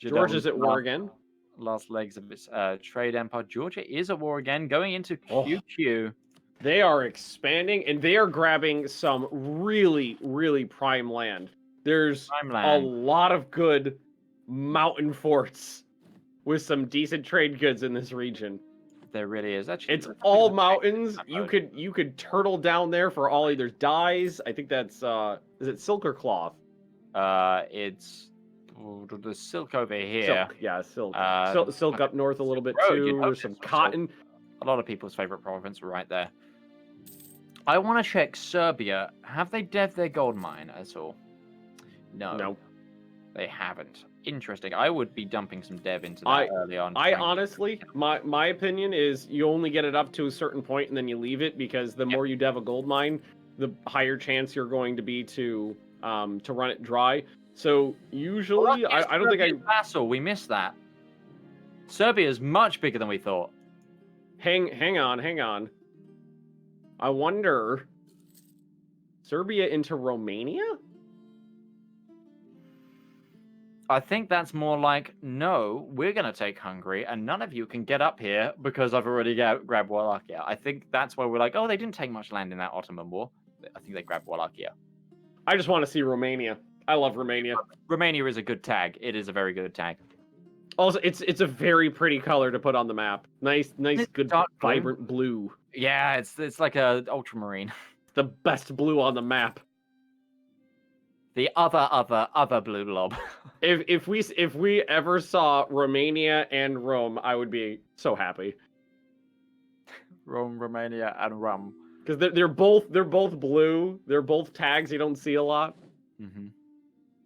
Georgia's at war again. Last legs of its trade empire. Georgia is at war again, going into Oh. QQ. They are expanding, and they are grabbing some really, really prime land. There's a lot of good mountain forts with some decent trade goods in this region. There really is. Actually, it's all mountains. You could turtle down there for all either dyes. I think that's is it silk or cloth? It's the silk over here. Silk, yeah, silk. Silk up north a little bit too. There's some cotton. A lot of people's favorite province right there. I want to check Serbia. Have they dev'd their gold mine at all? No. Nope. They haven't. Interesting. I would be dumping some dev into that early on. I honestly, my opinion is you only get it up to a certain point and then you leave it, because the more you dev a gold mine, the higher chance you're going to be to run it dry. So usually, I don't think vassal. We missed that. Serbia is much bigger than we thought. Hang on. I wonder, Serbia into Romania? I think that's more like, no, we're going to take Hungary, and none of you can get up here because I've already grabbed Wallachia. I think that's why we're like, oh, they didn't take much land in that Ottoman War. I think they grabbed Wallachia. I just want to see Romania. I love Romania. Romania is a good tag. It is a very good tag. Also, it's a very pretty color to put on the map. Nice, good, dark vibrant blue. Yeah, it's like a ultramarine. The best blue on the map. The other blue blob. If we ever saw Romania and Rome, I would be so happy. Rome, Romania, and Rum. Because they're both blue. They're both tags you don't see a lot. Mm-hmm.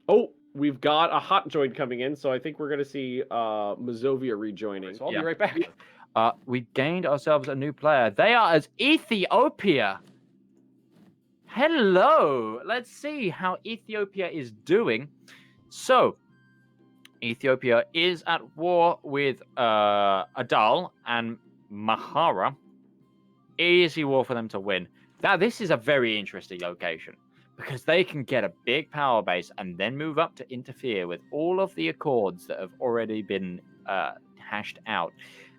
Oh, we've got a hot join coming in, so I think we're gonna see Mazovia rejoining. So I'll be right back. We gained ourselves a new player. They are as Ethiopia. Hello. Let's see how Ethiopia is doing. So, Ethiopia is at war with Adal and Mahara. Easy war for them to win. Now, this is a very interesting location, because they can get a big power base and then move up to interfere with all of the accords that have already been hashed out.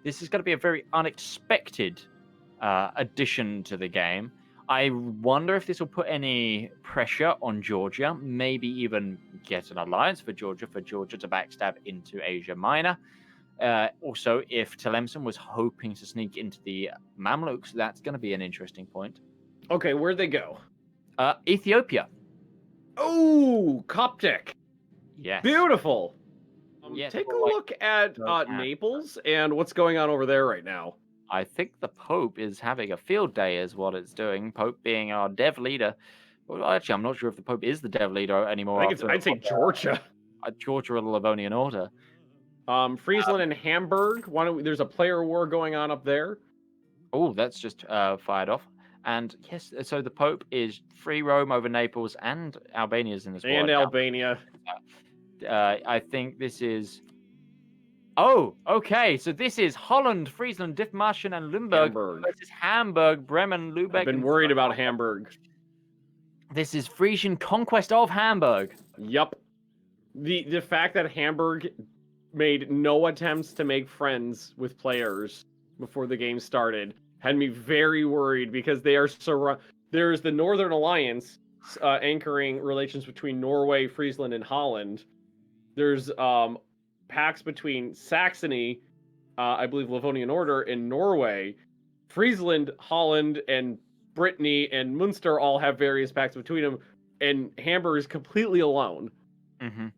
This is going to be a very unexpected addition to the game. I wonder if this will put any pressure on Georgia, maybe even get an alliance for Georgia to backstab into Asia Minor. Also, if Tlemcen was hoping to sneak into the Mamluks, that's going to be an interesting point. Okay, where'd they go? Ethiopia. Oh, Coptic. Yes. Beautiful. Yes, take a look at Naples and what's going on over there right now. I think the Pope is having a field day is what it's doing. Pope being our dev leader. Well, actually, I'm not sure if the Pope is the dev leader anymore. I'd say Georgia. Georgia or the Livonian Order. Friesland and Hamburg. There's a player war going on up there. Oh, that's just fired off. And yes, so the Pope is free roam over Naples, and Albania's in this war. And Albania. I think this is... Oh, okay. So this is Holland, Friesland, Dithmarschen, and Limburg versus Hamburg, Bremen, Lübeck. I've been worried about Hamburg. This is Frisian conquest of Hamburg. Yup. The fact that Hamburg made no attempts to make friends with players before the game started had me very worried, because they are there's the Northern Alliance anchoring relations between Norway, Friesland, and Holland. There's pacts between Saxony, I believe Livonian Order, and Norway. Friesland, Holland, and Brittany and Munster all have various pacts between them, and Hamburg is completely alone. Mm-hmm.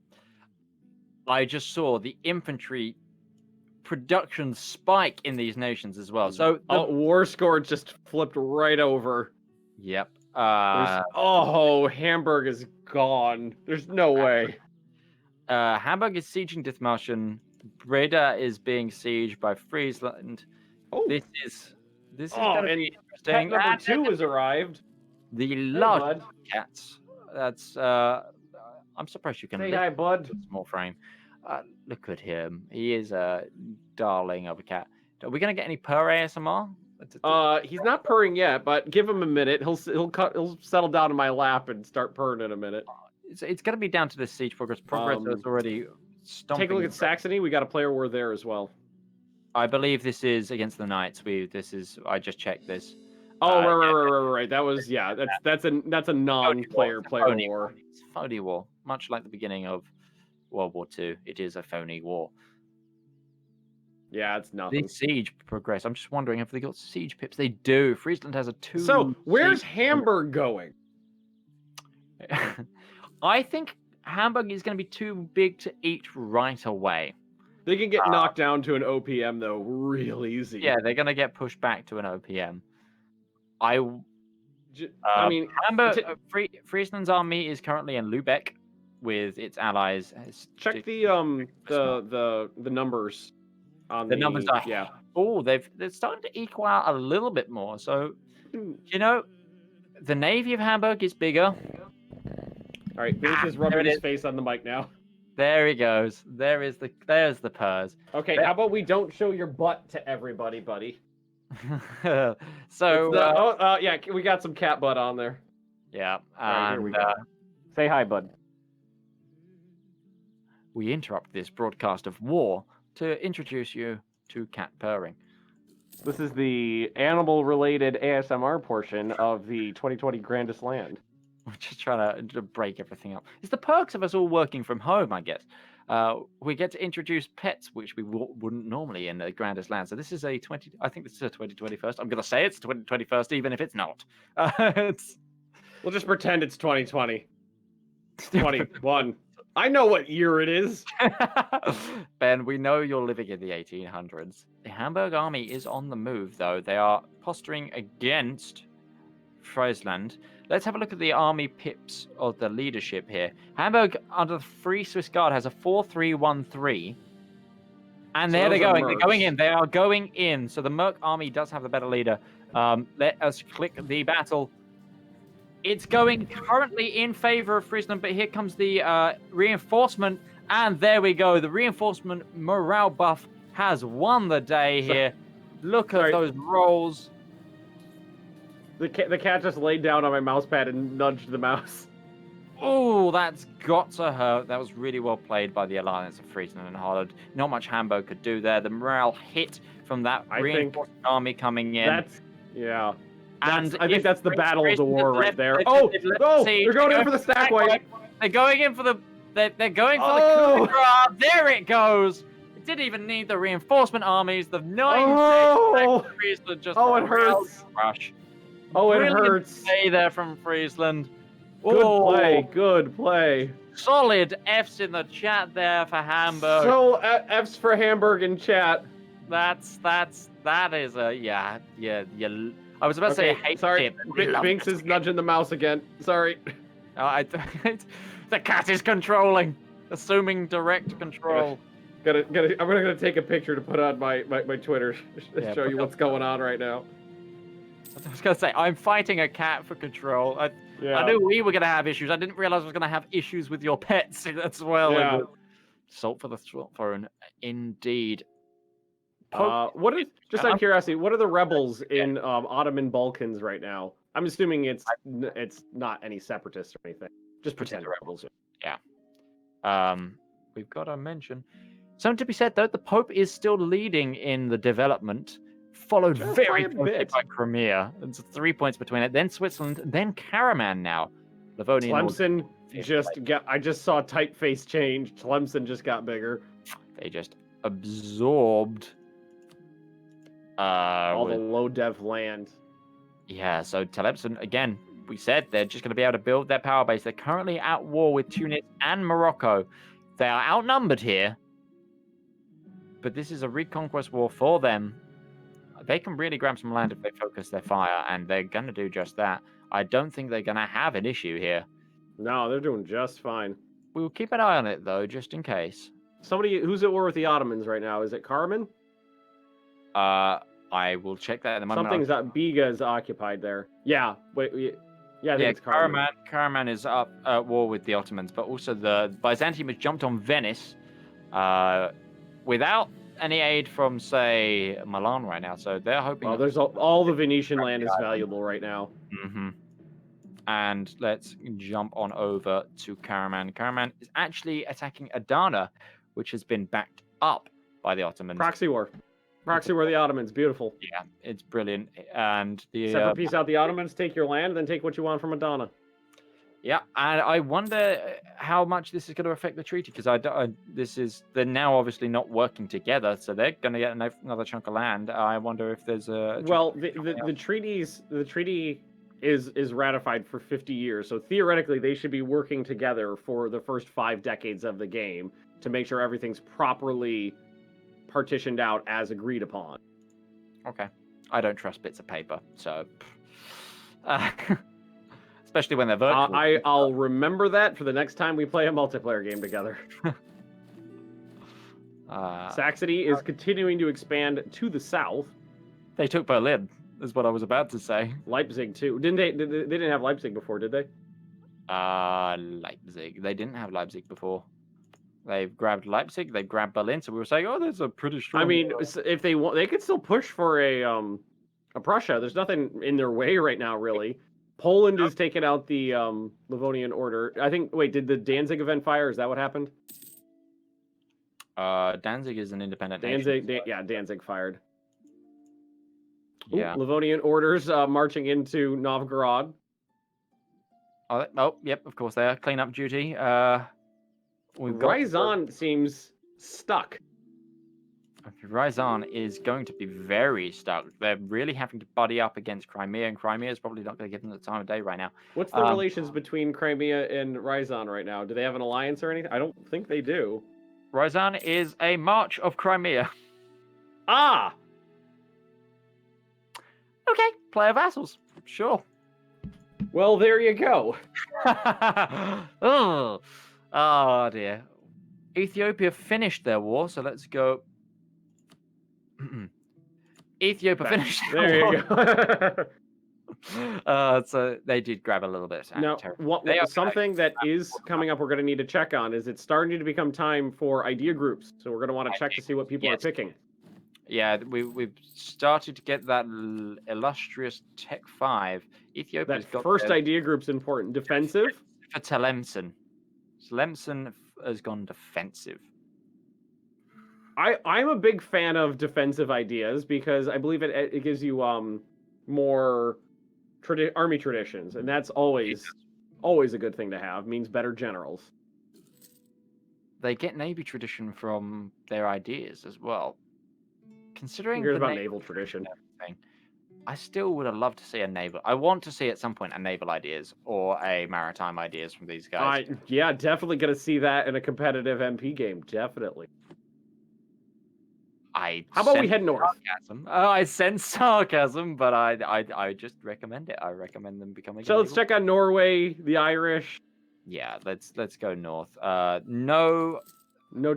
I just saw the infantry production spike in these nations as well. So the war score just flipped right over. Yep. Hamburg is gone. There's no way. Hamburg is sieging Dithmarschen. Breda is being sieged by Friesland. Oh. This is going to be interesting. Number 2 has arrived. The large cats. That's I'm surprised you can say hi, bud. Small frame. Look at him. He is a darling of a cat. Are we going to get any purr ASMR? He's not purring yet, but give him a minute. He'll settle down in my lap and start purring in a minute. It's going to be down to the siege progress. Progress has already Take a look at Saxony. We got a player war there as well. I believe this is against the Knights. I just checked this. Oh, right. That was that's a non-player war. It's a phony war, much like the beginning of World War II. It is a phony war. Yeah, it's nothing. The siege progress. I'm just wondering if they got siege pips. They do. Friesland has a 2. So where's Hamburg going? I think Hamburg is going to be too big to eat right away. They can get knocked down to an OPM though, real easy. Yeah, they're going to get pushed back to an OPM. I mean, Hamburg, Friesland's army is currently in Lübeck with its allies. Check the numbers. The numbers are Oh, they're starting to equal out a little bit more. So, the navy of Hamburg is bigger. All right, Vince is rubbing his face on the mic now. There he goes. There's the purrs. Okay, how about we don't show your butt to everybody, buddy? So we got some cat butt on there. Yeah, right, here we go. Say hi, bud. We interrupt this broadcast of war to introduce you to cat purring. This is the animal-related ASMR portion of the 2020 Grandest LAN. We're just trying to break everything up. It's the perks of us all working from home, I guess. We get to introduce pets, which we wouldn't normally in the Grandest LAN. So this is I think this is a 2021st. I'm going to say it's 2021st, even if it's not. We'll just pretend it's 2020. 21. I know what year it is. Ben, we know you're living in the 1800s. The Hamburg army is on the move, though. They are posturing against Friesland. Let's have a look at the army pips of the leadership here. Hamburg, under the Free Swiss Guard, has a 4-3-1-3. And there they're going. They're going in. They are going in. So the Merc army does have the better leader. Let us click the battle. It's going currently in favor of Friesland, but here comes the reinforcement, and there we go. The reinforcement morale buff has won the day here. Look at those rolls. The cat just laid down on my mouse pad and nudged the mouse. Oh, that's got to hurt. That was really well played by the Alliance of Friesland and Holland. Not much Hamburg could do there. The morale hit from that reinforcement army coming in. I think that's the battle of the war right there. They're going in for the stack wipe. They're going in for the the coup de grace. There it goes. It didn't even need the reinforcement armies. The 9 Friesland just it hurts. Rush. It hurts. Play there from Friesland. Good play. Solid F's in the chat there for Hamburg. So F's for Hamburg in chat. That is a I was about to say hate. Sorry, Binks is nudging the mouse again. Sorry. The cat is controlling, assuming direct control. I'm gonna take a picture to put on my Twitter to show you what's going on right now. I was gonna say I'm fighting a cat for control. I knew we were gonna have issues. I didn't realize I was gonna have issues with your pets as well. Yeah. Salt for the throne, indeed. Out of curiosity, what are the rebels in Ottoman Balkans right now? I'm assuming it's not any separatists or anything. Just pretend rebels. Yeah. We've got to mention something to be said though. The Pope is still leading in the development, followed very closely by Crimea. It's 3 points between it. Then Switzerland. Then Karaman now. Livonian. Tlemcen I just saw typeface change. Tlemcen just got bigger. They just absorbed. All the low dev land. Yeah, so Tlemcen, again, we said they're just going to be able to build their power base. They're currently at war with Tunis and Morocco. They are outnumbered here, but this is a reconquest war for them. They can really grab some land if they focus their fire, and they're going to do just that. I don't think they're going to have an issue here. No, they're doing just fine. We'll keep an eye on it, though, just in case. Who's at war with the Ottomans right now? Is it Karaman? I will check that in a moment. Something's up. Biga is occupied there. Yeah. Wait. Yeah, I think it's Karaman. Karaman is up at war with the Ottomans, but also the Byzantium has jumped on Venice without any aid from, say, Milan right now. So they're hoping. There's all the Venetian land is valuable right now. Mm-hmm. And let's jump on over to Karaman. Karaman is actually attacking Adana which has been backed up by the Ottomans. Proxy war the Ottomans. Beautiful. Yeah, it's brilliant. And the Separate piece out the Ottomans, take your land, then take what you want from Adana. yeah, and I wonder how much this is going to affect the treaty, because they're now obviously not working together, so they're going to get another chunk of land. I wonder if there's a well, the treaty is ratified for 50 years, so theoretically they should be working together for the first 5 decades of the game to make sure everything's properly partitioned out as agreed upon. Okay, I don't trust bits of paper, so. Especially when they're virtual. I'll remember that for the next time we play a multiplayer game together. Saxony is continuing to expand to the south. They took Berlin, is what I was about to say. Leipzig too. They didn't have Leipzig before, did they? Leipzig. They didn't have Leipzig before. They've grabbed Leipzig. They grabbed Berlin. So we were saying, oh, there's a pretty strong. I mean, if they want, they could still push for a Prussia. There's nothing in their way right now, really. Poland is taking out the Livonian Order. I think. Wait, did the Danzig event fire? Is that what happened? Danzig is an independent nation. So. Danzig fired. Yeah. Ooh, Livonian orders marching into Novgorod. Oh, yep. Of course, they are cleanup duty. Ryazan seems stuck. Ryazan is going to be very stuck. They're really having to buddy up against Crimea, and Crimea is probably not going to give them the time of day right now. What's the relations between Crimea and Ryazan right now? Do they have an alliance or anything? I don't think they do. Ryazan is a March of Crimea. Ah! Okay, player vassals. Sure. Well, there you go. Oh, dear. Ethiopia finished their war, so let's go. Ethiopia finished their war. There you go. So they did grab a little bit. Now, something that is coming up we're going to need to check on is it's starting to become time for idea groups. So we're going to want to check to see what people are picking. Yeah, we've started to get that illustrious Tech 5. Ethiopia's that got first idea group's important. Defensive? For Tlemcen. Tlemcen has gone defensive. I'm a big fan of defensive ideas because I believe it gives you more army traditions, and that's always a good thing to have. Means better generals. They get navy tradition from their ideas as well. Considering the about naval tradition, I still would have loved to see a naval. I want to see at some point a naval ideas or a maritime ideas from these guys. Yeah, definitely gonna see that in a competitive MP game. Definitely. How about we head north? Sarcasm. I sense sarcasm, but I just recommend it. I recommend them becoming. So let's check on Norway, the Irish. Yeah, let's go north. No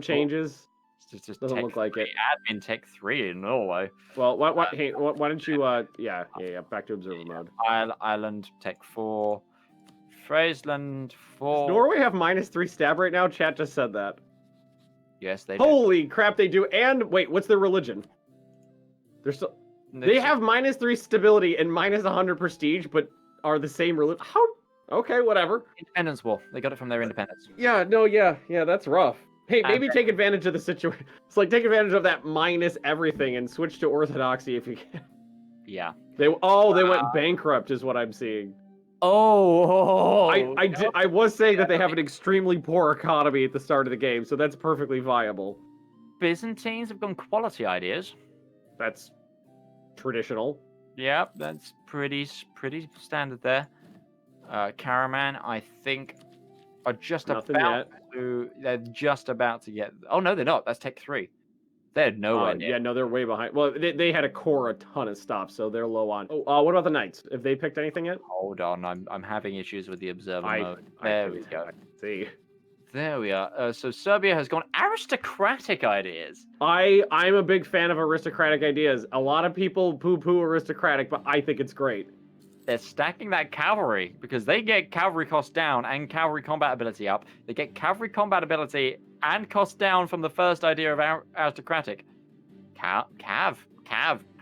changes. It just doesn't look like it. Admin Tech 3 in Norway. Well, hey, why don't you? Yeah. Back to observer mode. Ireland Tech 4. Friesland 4. Does Norway have -3 stab right now? Chat just said that. Yes, they do. Holy crap, they do. And wait, what's their religion? They have -3 stability and -100 prestige, but are the same religion. How? Okay, whatever. Independence War. They got it from their independence. Yeah, that's rough. Hey, maybe take advantage of the situation. It's like take advantage of that minus everything and switch to orthodoxy if you can. Yeah. They went bankrupt, is what I'm seeing. Oh, I was saying that they have an extremely poor economy at the start of the game, so that's perfectly viable. Byzantines have gone quality ideas. That's traditional. Yeah, that's pretty standard there. Karaman, I think, are just they're just about to get. Oh no, they're not. That's Tech 3. They're nowhere near. Yeah, no, they're way behind. Well, they had to core a ton of stops, so they're low on. Oh, what about the Knights? Have they picked anything yet? Hold on, I'm having issues with the observer mode. There we go. See. There we are. So Serbia has gone aristocratic ideas. I'm a big fan of aristocratic ideas. A lot of people poo-poo aristocratic, but I think it's great. They're stacking that cavalry because they get cavalry cost down and cavalry combat ability up. They get cavalry combat ability and cost down from the first idea of aristocratic. Cav.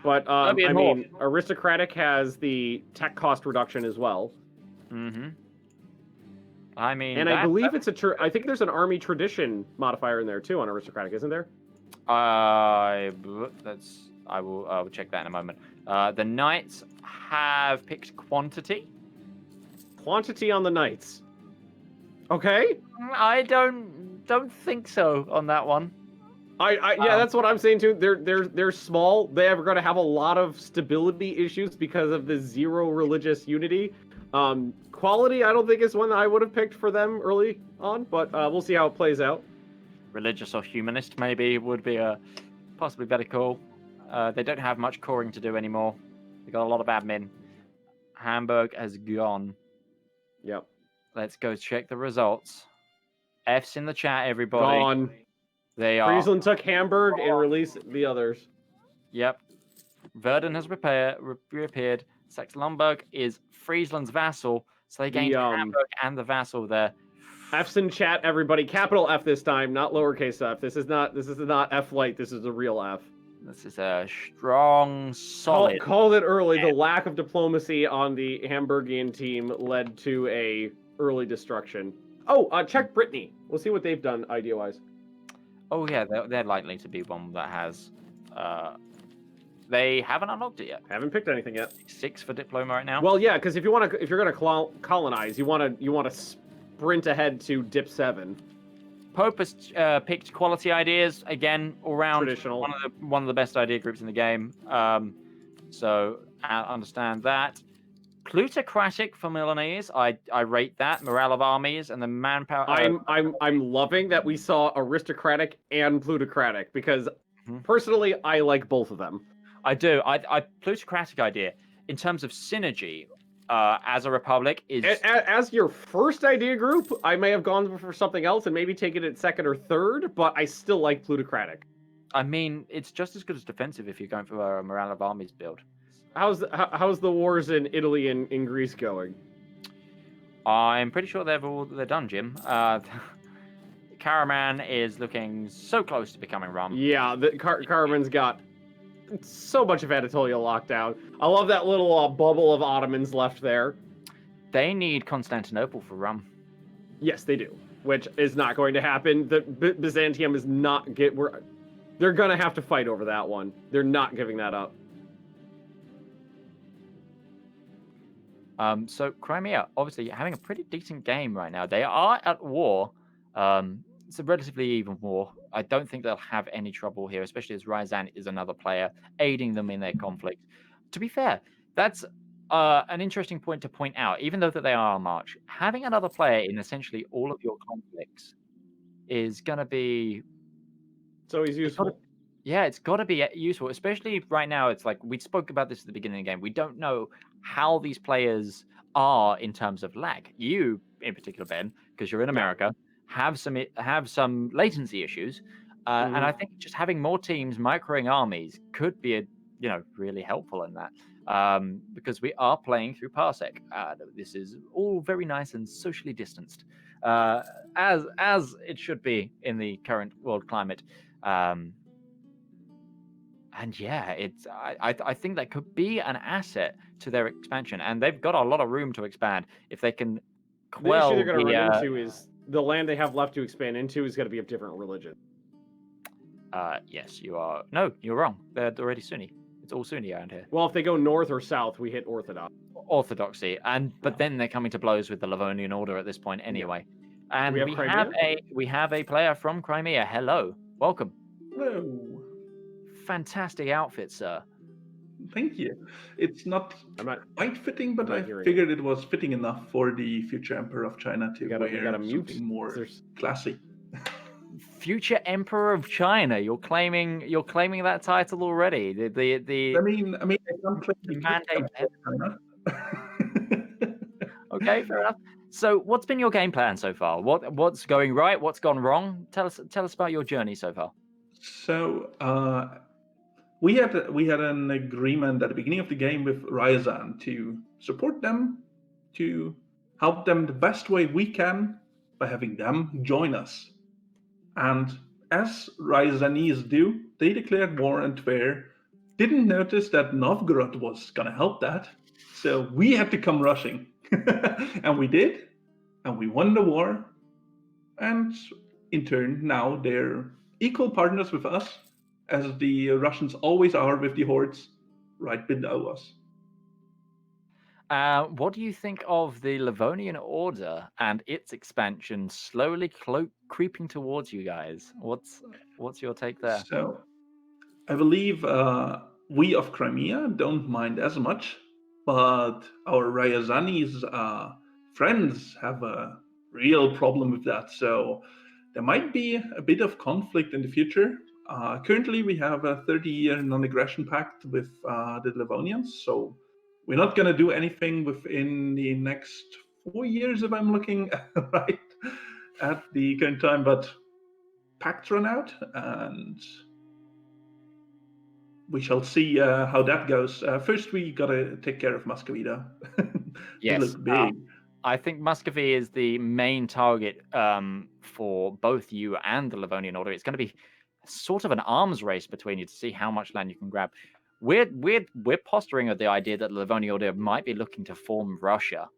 But I mean, aristocratic has the tech cost reduction as well. Mm-hmm. I mean, And I believe it's I think there's an army tradition modifier in there too on aristocratic, isn't there? I will check that in a moment. The knights have picked quantity. Quantity on the knights. Okay. I don't think so on that one. Yeah, that's what I'm saying too. They're small. They are going to have a lot of stability issues because of the zero religious unity. Quality, I don't think is one that I would have picked for them early on, but we'll see how it plays out. Religious or humanist maybe would be a possibly better call. They don't have much coring to do anymore. They got a lot of admin. Hamburg has gone. Yep. Let's go check the results. F's in the chat, everybody. Gone. They are. Friesland took Hamburg and released the others. Yep. Verdun has reappeared. Saxe-Lumburg is Friesland's vassal, so they gained Hamburg and the vassal there. F's in chat, everybody. Capital F this time, not lowercase f. This is not F light. This is a real F. This is a strong, solid. Called it early. The lack of diplomacy on the Hamburgian team led to a early destruction. Oh, check Brittany. We'll see what they've done idea-wise. Oh yeah, they're likely to be one that has. They haven't unlocked it yet. Haven't picked anything yet. 6 for diploma right now. Well, yeah, because if you're gonna colonize, you wanna sprint ahead to dip 7. Pope has picked quality ideas again, all round. Traditional. One of the best idea groups in the game. So I understand that. Plutocratic for Milanese, I rate that. Morale of armies and the manpower. I'm loving that we saw aristocratic and plutocratic because personally I like both of them. I do. I plutocratic idea in terms of synergy. As a republic is as your first idea group, I may have gone for something else and maybe taken it second or third, but I still like plutocratic. I mean, it's just as good as defensive if you're going for a morale of armies build. How's the wars in Italy and in Greece going? I'm pretty sure they're done, Jim. Karaman is looking so close to becoming Rum. Yeah, Karaman's got so much of Anatolia locked down. I love that little bubble of Ottomans left there. They need Constantinople for Rum. Yes, they do, which is not going to happen. The Byzantium is not they're gonna have to fight over that one. They're not giving that up. So Crimea, obviously having a pretty decent game right now. They are at war. It's a relatively even war. I don't think they'll have any trouble here, especially as Ryazan is another player aiding them in their conflict. To be fair, that's an interesting point to point out. Even though that they are on march, having another player in essentially all of your conflicts is going to be... So he's useful. It's got to be useful, especially right now. It's like we spoke about this at the beginning of the game. We don't know how these players are in terms of lag. You, in particular, Ben, because you're in America, have some latency issues, and I think just having more teams microing armies could be really helpful in that, because we are playing through Parsec. This is all very nice and socially distanced, as it should be in the current world climate. And yeah, I think that could be an asset to their expansion, and they've got a lot of room to expand if they can quell the issue they're going to run into is the land they have left to expand into is going to be of different religion. Yes, you are. No, you're wrong. They're already Sunni. It's all Sunni around here. Well, if they go north or south, we hit Orthodox. Orthodoxy, but then they're coming to blows with the Livonian Order at this point anyway. Yeah. And we have a player from Crimea. Hello, welcome. Hello. Fantastic outfit, sir. Thank you. It's not quite fitting, but I figured it was fitting enough for the future Emperor of China to wear something more classy. Future Emperor of China. You're claiming that title already. I mean, I'm claiming mandate. Okay, fair enough. So, what's been your game plan so far? What's going right? What's gone wrong? Tell us about your journey so far. So, we had an agreement at the beginning of the game with Ryazan to support them, to help them the best way we can by having them join us. And as Ryazanese do, they declared war on Tver, didn't notice that Novgorod was going to help that, so we had to come rushing. And we did. and we won the war. And in turn, now they're equal partners with us, as the Russians always are with the hordes right below us. What do you think of the Livonian Order and its expansion slowly creeping towards you guys? What's your take there? So I believe we of Crimea don't mind as much, but our Ryazani's friends have a real problem with that. So there might be a bit of conflict in the future. Currently, we have a 30-year non-aggression pact with the Livonians, so we're not going to do anything within the next 4 years, if I'm looking right at the current time. But pacts run out, and we shall see how that goes. First, we gotta take care of Muscovy, though. They Yes, look big. I think Muscovy is the main target for both you and the Livonian Order. It's going to be sort of an arms race between you to see how much land you can grab. We're posturing at the idea that the Livonian Order might be looking to form Russia,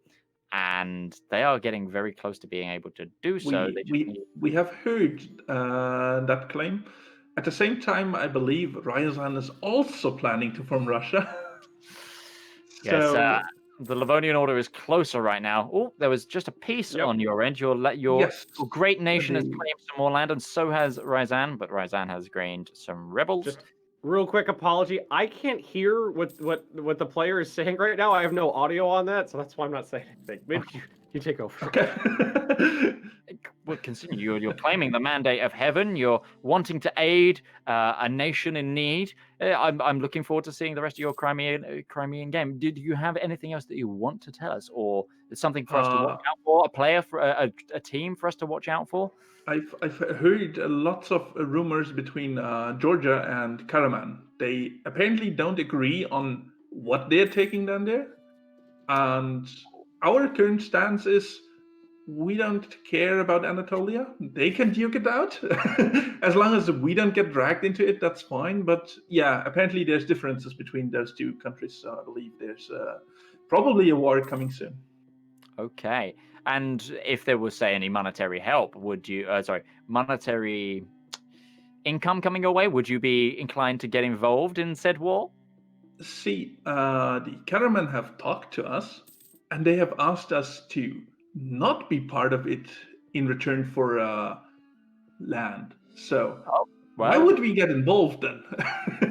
and they are getting very close to being able to do so. We have heard that claim. At the same time, I believe Ryazan is also planning to form Russia. Yes, So, the Livonian Order is closer right now. Oh, there was just a piece Yep. on your end. Your yes, great nation has the- claimed some more land, and so has Ryazan, but Ryazan has gained some rebels. Just real quick apology. I can't hear what the player is saying right now. I have no audio on that, so that's why I'm not saying anything. Maybe you take over. okay. Well, continue. You're claiming the mandate of heaven. You're wanting to aid a nation in need. I'm looking forward to seeing the rest of your Crimean game. Did you have anything else that you want to tell us, or something for us to watch out for? A player for a team for us to watch out for? I've heard lots of rumors between Georgia and Karaman. They apparently don't agree on what they're taking down there, and our current stance is we don't care about Anatolia. They can duke it out. As long as we don't get dragged into it, that's fine. But yeah, apparently there's differences between those two countries. So I believe there's probably a war coming soon. Okay. And if there was, say, any monetary help, would you, monetary income coming your way, would you be inclined to get involved in said war? See, the Karaman have talked to us, and they have asked us to not be part of it in return for land. So why would we get involved then?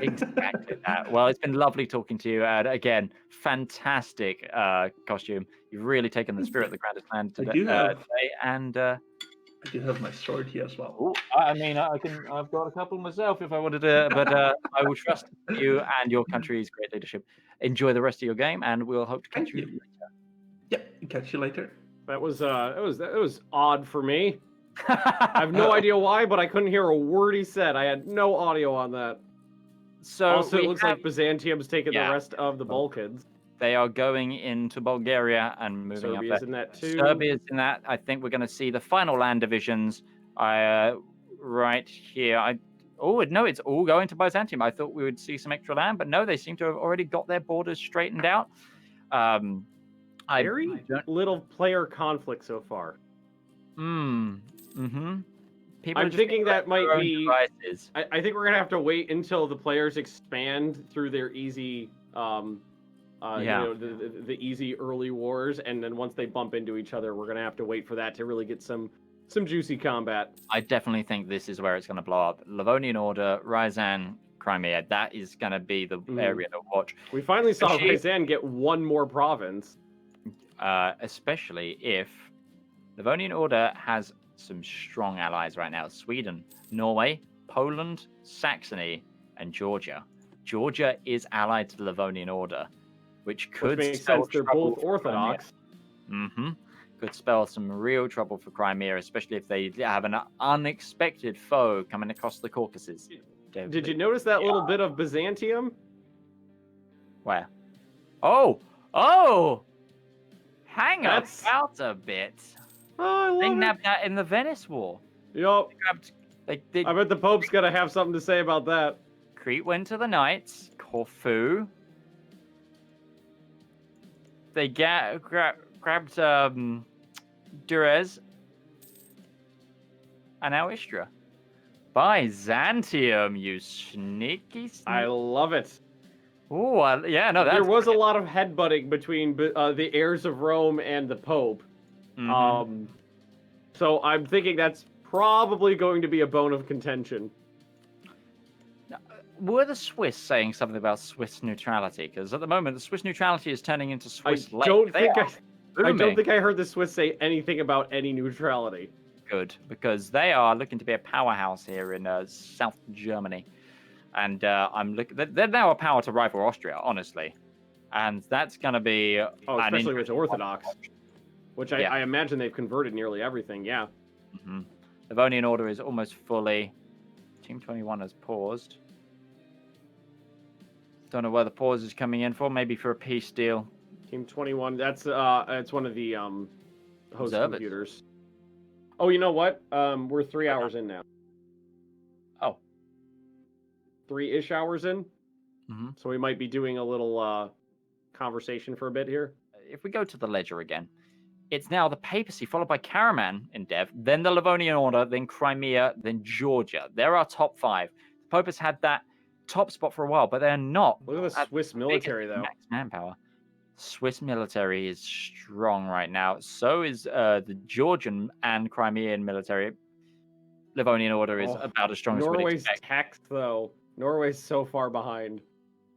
Exactly that. Well, it's been lovely talking to you. Again, fantastic costume. You've really taken the spirit of the Grandest LAN today. And I do have my sword here as well. I mean, I've got a couple myself if I wanted to, but I will trust you and your country's great leadership. Enjoy the rest of your game, and we'll hope to catch you later. Yeah, catch you later. That was odd for me. I have no idea why, but I couldn't hear a word he said. I had no audio on that. So also, it looks like Byzantium's taking the rest of the Balkans. They are going into Bulgaria and moving Serbia's up there. in that too. Serbia's in that. I think we're going to see the final land divisions right here. No, it's all going to Byzantium. I thought we would see some extra land, but no, they seem to have already got their borders straightened out. Very little player conflict so far. People I'm thinking that might be. Devices. I think we're gonna have to wait until the players expand through their easy, the easy early wars, and then once they bump into each other, we're gonna have to wait for that to really get some juicy combat. I definitely think this is where it's gonna blow up. Livonian Order, Ryazan, Crimea. That is gonna be the area to watch. We finally saw Ryazan get one more province. Especially if Livonian Order has some strong allies right now. Sweden, Norway, Poland, Saxony, and Georgia. Georgia is allied to the Livonian Order, which could make sense. They're both Orthodox. Could spell some real trouble for Crimea, especially if they have an unexpected foe coming across the Caucasus. Did you notice that little bit of Byzantium? Where? Oh! Hang about a bit. Oh, I love They it. nabbed that in the Venice War. Yup. I bet the Pope's gonna have something to say about that. Crete went to the Knights. Corfu. They grabbed Durez, and now Istra. Byzantium, you sneaky I love it. Oh, yeah, no, that's... There was a lot of headbutting between the heirs of Rome and the Pope. Mhm. So I'm thinking that's probably going to be a bone of contention. Were the Swiss saying something about Swiss neutrality? Because at the moment, the Swiss neutrality is turning into Swiss I don't think I heard the Swiss say anything about any neutrality. Good, because they are looking to be a powerhouse here in South Germany, and they're now a power to rival Austria, honestly, and that's going to be especially with Orthodox, which Yeah. I imagine they've converted nearly everything. Yeah. Mm-hmm. Livonian Order is almost fully. Team 21 has paused. Don't know where the pause is coming in for. Maybe for a peace deal. Team 21. That's it's one of the host Observers. computers. Oh, you know what? We're 3 hours in now. Oh. 3-ish hours in. Mm-hmm. So we might be doing a little conversation for a bit here. If we go to the ledger again, it's now the papacy followed by Karaman in Dev, then the Livonian Order, then Crimea, then Georgia. They're our top 5. The Pope has had that top spot for a while, but they're not. Look at the Swiss military, though. Max manpower. Swiss military is strong right now. So is the Georgian and Crimean military. Livonian Order is about as strong as we'd Norway's expect. tech, though. Norway's so far behind.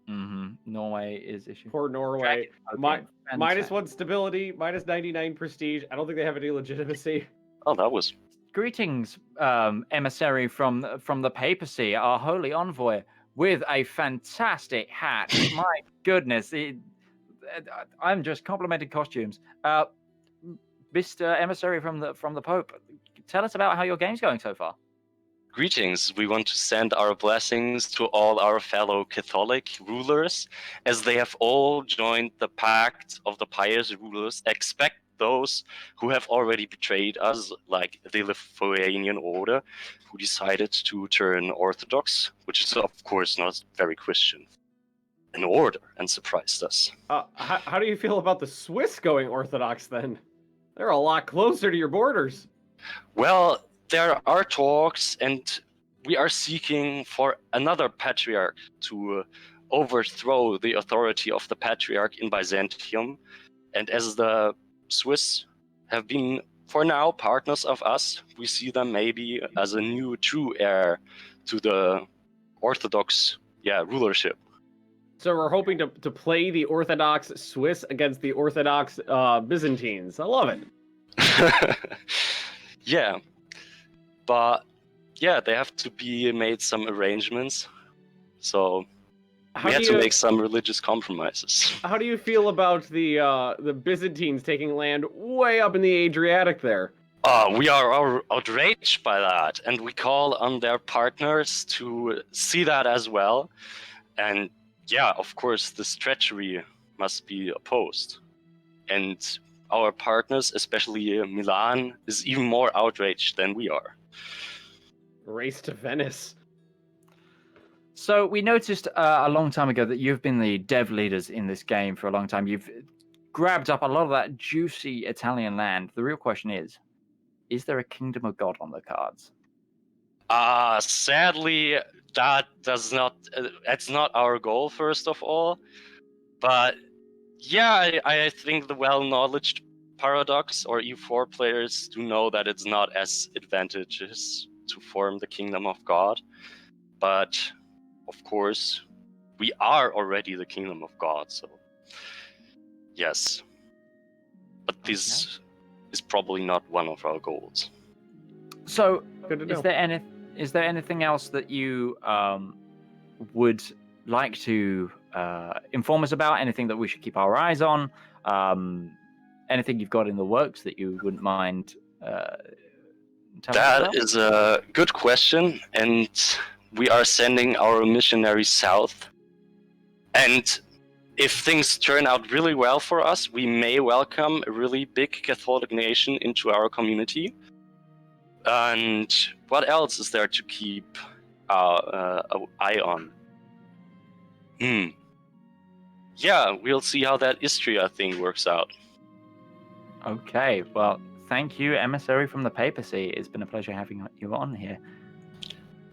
Mm-hmm. Norway is issue. Poor Norway. -1 stability, -99 prestige. I don't think they have any legitimacy. Oh, that was... Greetings, emissary from the papacy, our holy envoy, with a fantastic hat. My goodness, I'm just complimenting costumes. Mr. Emissary from the Pope, tell us about how your game's going so far. Greetings. We want to send our blessings to all our fellow Catholic rulers, as they have all joined the pact of the pious rulers, except those who have already betrayed us, like the Lithuanian Order, who decided to turn Orthodox, which is of course not very Christian, an order, and surprised us. How do you feel about the Swiss going Orthodox then? They're a lot closer to your borders. Well, there are talks, and we are seeking for another patriarch to overthrow the authority of the patriarch in Byzantium. And as the Swiss have been, for now, partners of us, we see them maybe as a new true heir to the Orthodox rulership. So we're hoping to play the Orthodox Swiss against the Orthodox Byzantines. I love it. Yeah. But yeah, they have to be made some arrangements. So we had to make some religious compromises. How do you feel about the Byzantines taking land way up in the Adriatic there? We are outraged by that, and we call on their partners to see that as well. And yeah, of course, this treachery must be opposed. And our partners, especially Milan, is even more outraged than we are. Race to Venice. So we noticed a long time ago that you've been the dev leaders in this game for a long time. You've grabbed up a lot of that juicy Italian land. The real question is there a kingdom of God on the cards? Sadly, that's not our goal, first of all. But yeah, I think the well-knowledged Paradox or EU4 players do know that it's not as advantageous to form the kingdom of God. But of course, we are already the kingdom of God, so yes. But this is probably not one of our goals. So, Good to know. is there anything else that you would like to inform us about? Anything that we should keep our eyes on? Anything you've got in the works that you wouldn't mind telling us about? That is a good question, and we are sending our missionaries south. And if things turn out really well for us, we may welcome a really big Catholic nation into our community. And what else is there to keep an eye on? Yeah, we'll see how that Istria thing works out. Okay, well, thank you, emissary from the papacy. It's been a pleasure having you on here.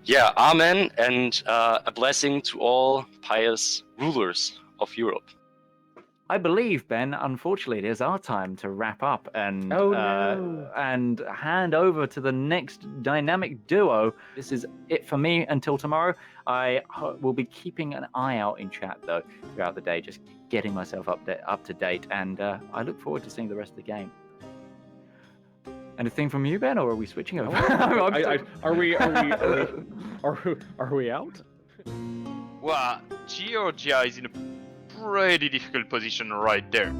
Yeah, amen, and a blessing to all pious rulers of Europe. I believe, Ben, unfortunately, it is our time to wrap up and and hand over to the next dynamic duo. This is it for me until tomorrow. I will be keeping an eye out in chat, though, throughout the day, just getting myself up to date, and I look forward to seeing the rest of the game. Anything from you, Ben, or are we switching over? Are we out? Well, Georgia is in a pretty difficult position right there.